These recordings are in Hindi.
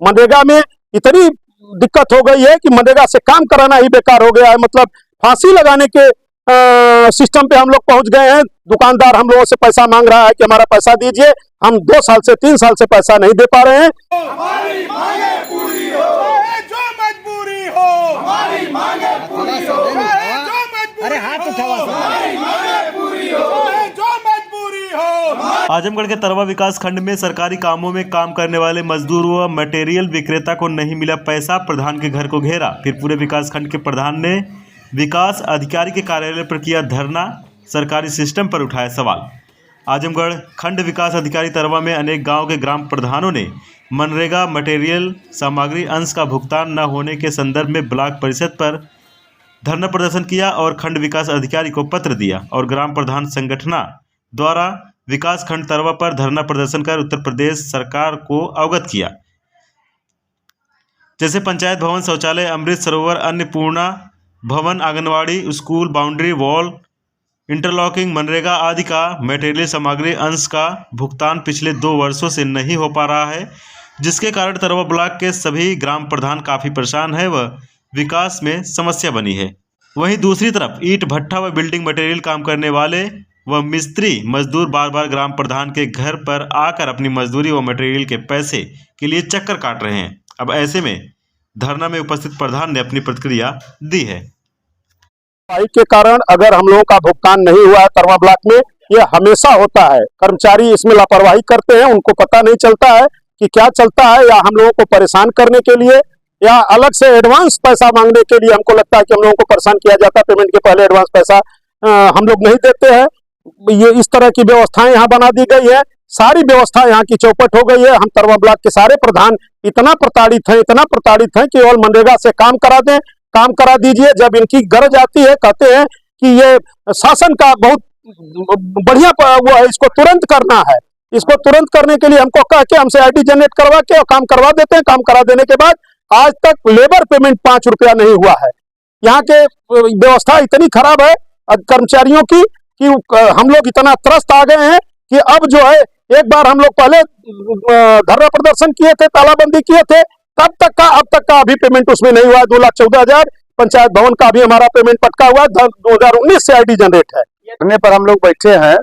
मनरेगा में इतनी दिक्कत हो गई है कि मनरेगा से काम कराना ही बेकार हो गया है। मतलब फांसी लगाने के सिस्टम पे हम लोग पहुंच गए हैं। दुकानदार हम लोगों से पैसा मांग रहा है कि हमारा पैसा दीजिए, हम 2 साल से 3 साल से पैसा नहीं दे पा रहे हैं। हमारी मांगे पूरी हो, जो मजबूरी हो, हमारी मांगे पूरी हो, जो मजबूरी, अरे हाथ उठाओ, हमारी मांगे पूरी हो, जो मजबूरी हो। आजमगढ़ के तरवा विकास खंड में सरकारी कामों में काम करने वाले मजदूर व मटेरियल विक्रेता को नहीं मिला पैसा, प्रधान के घर को घेरा। फिर पूरे विकास खंड के प्रधान ने विकास अधिकारी के कार्यालय पर किया धरना, सरकारी सिस्टम पर उठाया सवाल। आजमगढ़ खंड विकास अधिकारी तरवा में अनेक गांव के ग्राम प्रधानों ने मनरेगा मटेरियल सामग्री अंश का भुगतान न होने के संदर्भ में ब्लॉक परिषद पर धरना प्रदर्शन किया और खंड विकास अधिकारी को पत्र दिया और ग्राम प्रधान संगठना द्वारा विकास खंड तरवा पर धरना प्रदर्शन कर उत्तर प्रदेश सरकार को अवगत किया। जैसे पंचायत भवन, शौचालय, अमृत सरोवर, अन्नपूर्णा भवन, anganwadi, school, boundary wall, interlocking, MNREGA आदि का मटेरियल सामग्री अंश का भुगतान पिछले 2 वर्षों से नहीं हो पा रहा है, जिसके कारण तरवा ब्लॉक के सभी ग्राम प्रधान काफ़ी परेशान है व विकास में समस्या बनी है। वहीं दूसरी तरफ ईंट भट्ठा व बिल्डिंग मटेरियल काम करने वाले व मिस्त्री मजदूर बार बार ग्राम प्रधान के घर पर आकर अपनी मजदूरी व मटेरियल के पैसे के लिए चक्कर काट रहे हैं। अब ऐसे में धरना में उपस्थित प्रधान ने अपनी प्रतिक्रिया दी है। के कारण अगर हम लोगों का भुगतान नहीं हुआ है तरवा ब्लॉक में, ये हमेशा होता है। कर्मचारी इसमें लापरवाही करते हैं, उनको पता नहीं चलता है कि क्या चलता है, या हम लोगों को परेशान करने के लिए या अलग से एडवांस पैसा मांगने के लिए हमको लगता है कि हम लोगों को परेशान किया जाता है। पेमेंट के पहले एडवांस पैसा हम लोग नहीं देते हैं। ये इस तरह की व्यवस्थाएं यहाँ बना दी गई है, सारी व्यवस्था यहाँ की चौपट हो गई है। हम तरवा ब्लॉक के सारे प्रधान इतना प्रताड़ित हैं कि केवल मनरेगा से काम करा दें, काम करा दीजिए। जब इनकी गरज आती है कहते हैं कि ये शासन का बहुत बढ़िया वो है, इसको तुरंत करना है। इसको तुरंत करने के लिए हमको कह के हमसे आईडी जनरेट करवा के और काम करवा देते हैं। काम करा देने के बाद आज तक लेबर पेमेंट 5 रुपया नहीं हुआ है। यहाँ के व्यवस्था इतनी खराब है कर्मचारियों की कि हम लोग इतना त्रस्त आ गए हैं कि अब जो है, एक बार हम लोग पहले धरना प्रदर्शन किए थे, तालाबंदी किए थे, अब तक का अभी पेमेंट उसमें नहीं हुआ है। 2,14,000 पंचायत भवन का भी हमारा पेमेंट पटका हुआ है। 2019 से आईडी जनरेट है। धरने पर हम लोग बैठे हैं।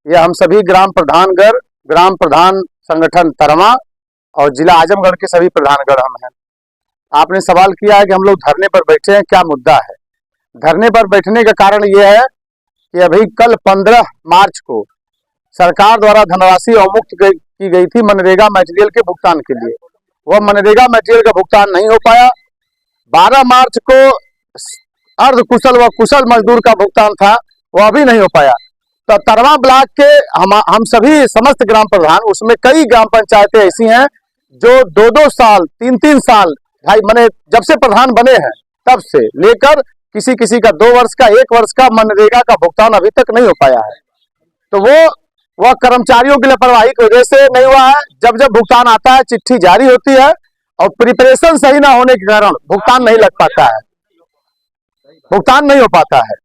ये हम सभी ग्राम प्रधान संगठन तरवा और जिला आजमगढ़ के सभी प्रधानगढ़ हम हैं। आपने सवाल किया है कि हम लोग धरने पर बैठे हैं, क्या मुद्दा है। धरने पर बैठने का कारण ये है कि अभी कल 15 मार्च को सरकार द्वारा धनराशि अवमुक्त की गई थी मनरेगा मटेरियल के भुगतान के लिए। वह मनरेगा मटेरियल का भुगतान नहीं हो पाया। 12 मार्च को अर्ध कुशल व कुशल मजदूर का भुगतान था, वह भी नहीं हो पाया। तो तरवा ब्लॉक के हम सभी समस्त ग्राम प्रधान, उसमें कई ग्राम पंचायतें ऐसी हैं जो 2-2 साल 3-3 साल मैंने जब से प्रधान बने हैं तब से लेकर किसी का 2 वर्ष का 1 वर्ष का मनरेगा का भुगतान अभी तक नहीं हो पाया है। तो वह कर्मचारियों की लापरवाही की वजह से नहीं हुआ है। जब भुगतान आता है, चिट्ठी जारी होती है और प्रिपरेशन सही ना होने के कारण भुगतान नहीं लग पाता है, भुगतान नहीं हो पाता है।